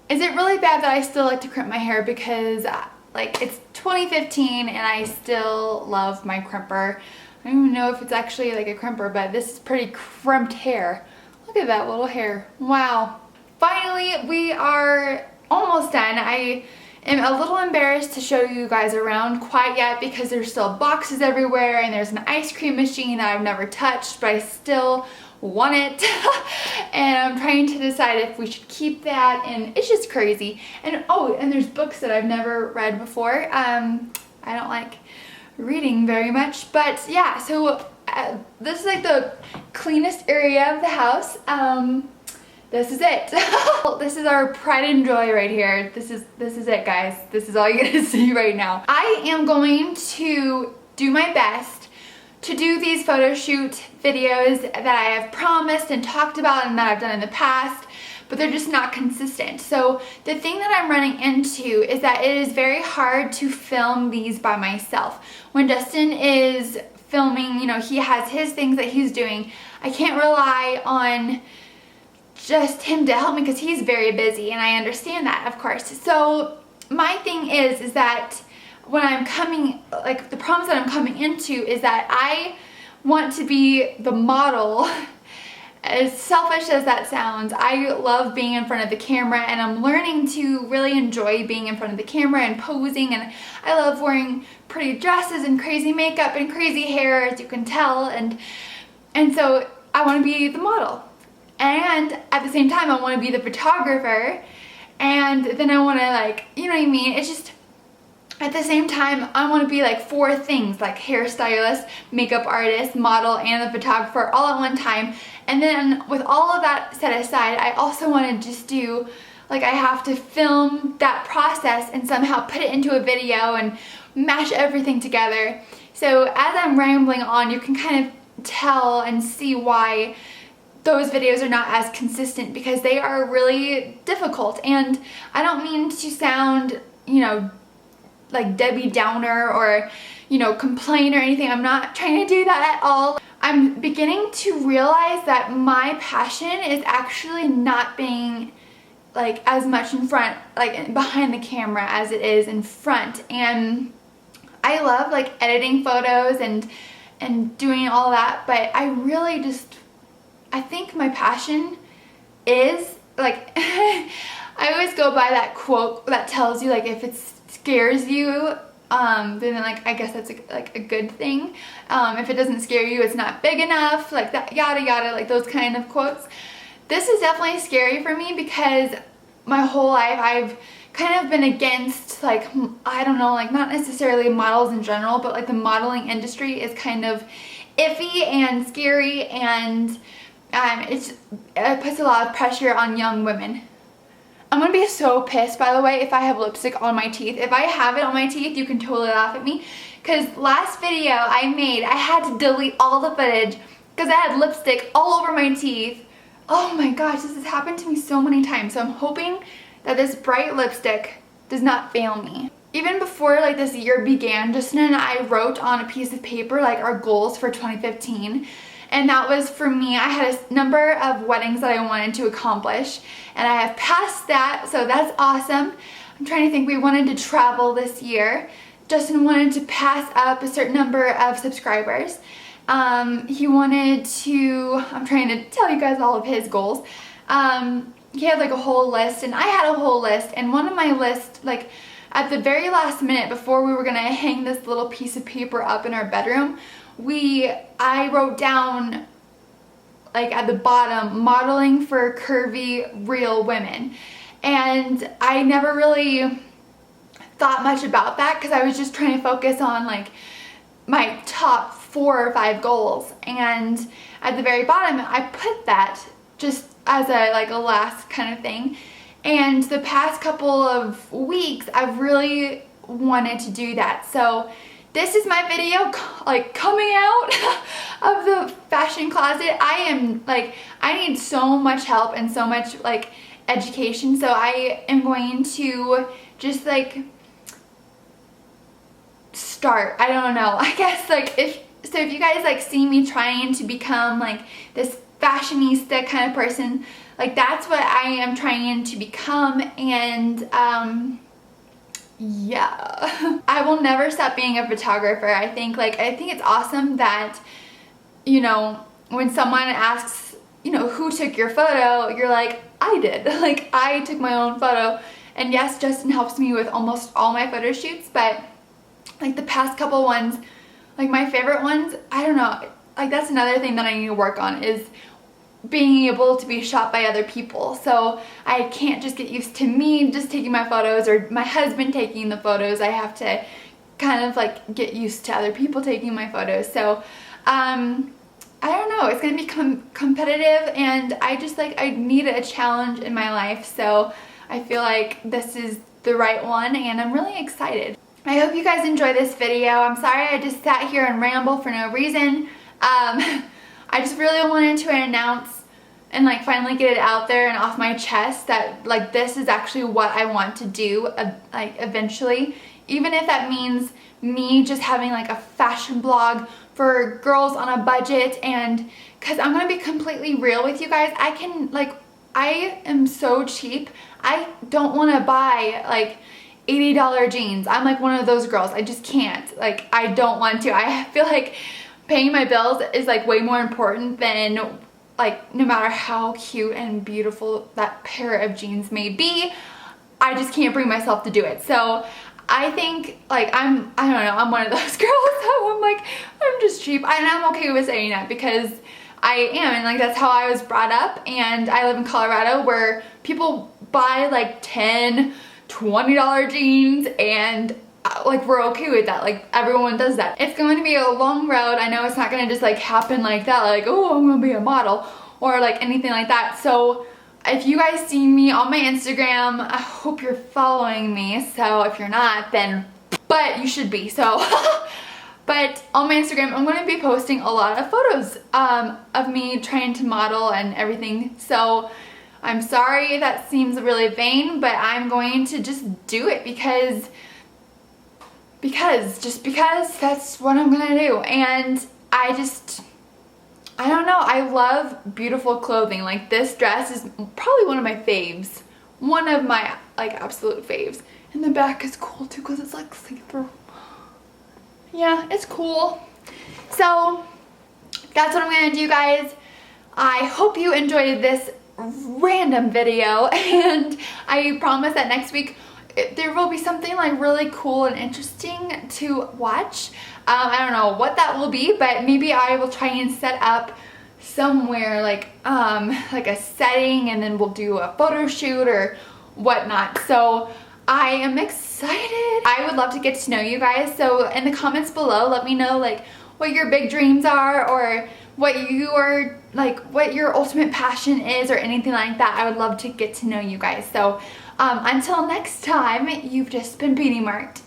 is it really bad that I still like to crimp my hair? Because like it's 2015 and I still love my crimper. I don't even know if it's actually like a crimper, but this is pretty crimped hair. Look at that little hair. Wow. Finally, we are almost done. I am a little embarrassed to show you guys around quite yet because there's still boxes everywhere and there's an ice cream machine that I've never touched, but I still want it. And I'm trying to decide if we should keep that, and it's just crazy. And oh, and there's books that I've never read before. I don't like reading very much, but yeah, so this is like the cleanest area of the house. This is it. This is our pride and joy right here. This is it, guys. This is all you're gonna see right now. I am going to do my best to do these photo shoot videos that I have promised and talked about and that I've done in the past, but they're just not consistent. So the thing that I'm running into is that it is very hard to film these by myself. When Justin is filming, you know, he has his things that he's doing. I can't rely on just him to help me because he's very busy, and I understand that, of course. So my thing is that when I'm coming, like the problems that I'm coming into is that I want to be the model. As selfish as that sounds, I love being in front of the camera, and I'm learning to really enjoy being in front of the camera and posing, and I love wearing pretty dresses and crazy makeup and crazy hair, as you can tell, and so I want to be the model. And at the same time, I want to be the photographer, and then I want to, like, you know what I mean? It's just, at the same time, I want to be like 4 things, like hairstylist, makeup artist, model, and the photographer all at one time. And then with all of that set aside, I also want to just do, like, I have to film that process and somehow put it into a video and mash everything together. So as I'm rambling on, you can kind of tell and see why those videos are not as consistent, because they are really difficult. And I don't mean to sound, you know, like Debbie Downer or, you know, complain or anything. I'm not trying to do that at all. I'm beginning to realize that my passion is actually not being like as much in front, like behind the camera, as it is in front. And I love like editing photos and doing all that, but I really just, I think my passion is like I always go by that quote that tells you, like, if it scares you, then like I guess that's like a good thing. If it doesn't scare you, it's not big enough, like that, yada yada, like those kind of quotes. This is definitely scary for me because my whole life I've kind of been against, like, I don't know, like not necessarily models in general, but like the modeling industry is kind of iffy and scary, and it puts a lot of pressure on young women. I'm gonna be so pissed, by the way, if I have lipstick on my teeth. If I have it on my teeth, you can totally laugh at me, because last video I made, I had to delete all the footage because I had lipstick all over my teeth. Oh my gosh, this has happened to me so many times. So I'm hoping that this bright lipstick does not fail me. Even before like this year began, Justin and I wrote on a piece of paper like our goals for 2015. And that was, for me, I had a number of weddings that I wanted to accomplish, and I have passed that, so that's awesome. I'm trying to think, we wanted to travel this year. Justin wanted to pass up a certain number of subscribers. He wanted to, I'm trying to tell you guys all of his goals. He had like a whole list, and I had a whole list, and one of my lists, like at the very last minute before we were gonna hang this little piece of paper up in our bedroom, I wrote down, like at the bottom, modeling for curvy real women. And I never really thought much about that because I was just trying to focus on like my top 4 or 5 goals. And at the very bottom, I put that just as a like a last kind of thing. And the past couple of weeks, I've really wanted to do that. So this is my video, like, coming out of the fashion closet. I need so much help and so much like education, so I am going to just like start. I don't know, I guess like if you guys like see me trying to become like this fashionista kind of person. Like that's what I am trying to become, and yeah. I will never stop being a photographer. I think it's awesome that, you know, when someone asks, you know, who took your photo, you're like, I did. Like I took my own photo. And yes, Justin helps me with almost all my photo shoots, but like the past couple ones, like my favorite ones, I don't know, like that's another thing that I need to work on, is being able to be shot by other people. So I can't just get used to me just taking my photos or my husband taking the photos. I have to kind of like get used to other people taking my photos. So I don't know, it's gonna become competitive, and I just like, I need a challenge in my life. So I feel like this is the right one, and I'm really excited. I hope you guys enjoy this video. I'm sorry I just sat here and ramble for no reason. I just really wanted to announce and like finally get it out there and off my chest that like this is actually what I want to do like eventually, even if that means me just having like a fashion blog for girls on a budget. And because I'm gonna be completely real with you guys, I am so cheap. I don't want to buy like $80 jeans. I'm like one of those girls. I just can't. Like I don't want to. I feel like paying my bills is like way more important than, like, no matter how cute and beautiful that pair of jeans may be, I just can't bring myself to do it. So I think like I don't know, I'm one of those girls. So I'm like, I'm just cheap, and I'm okay with saying that because I am, and like that's how I was brought up. And I live in Colorado where people buy like $10, $20 jeans, and like we're okay with that. Like everyone does that. It's going to be a long road. I know it's not going to just like happen like that, like, oh, I'm going to be a model or like anything like that. So if you guys see me on my Instagram, I hope you're following me. So if you're not, then, but you should be. So but on my Instagram, I'm going to be posting a lot of photos of me trying to model and everything. So I'm sorry if that seems really vain, but I'm going to just do it because that's what I'm gonna do. And I don't know, I love beautiful clothing. Like this dress is probably one of my faves, one of my like absolute faves. And the back is cool too because it's like see-through. Yeah, it's cool. So that's what I'm gonna do, guys. I hope you enjoyed this random video, and I promise that next week there will be something like really cool and interesting to watch. I don't know what that will be, but maybe I will try and set up somewhere like a setting, and then we'll do a photo shoot or whatnot. So I am excited. I would love to get to know you guys. So in the comments below, let me know like what your big dreams are, or what you are like, what your ultimate passion is, or anything like that. I would love to get to know you guys. So until next time, you've just been beauty marked.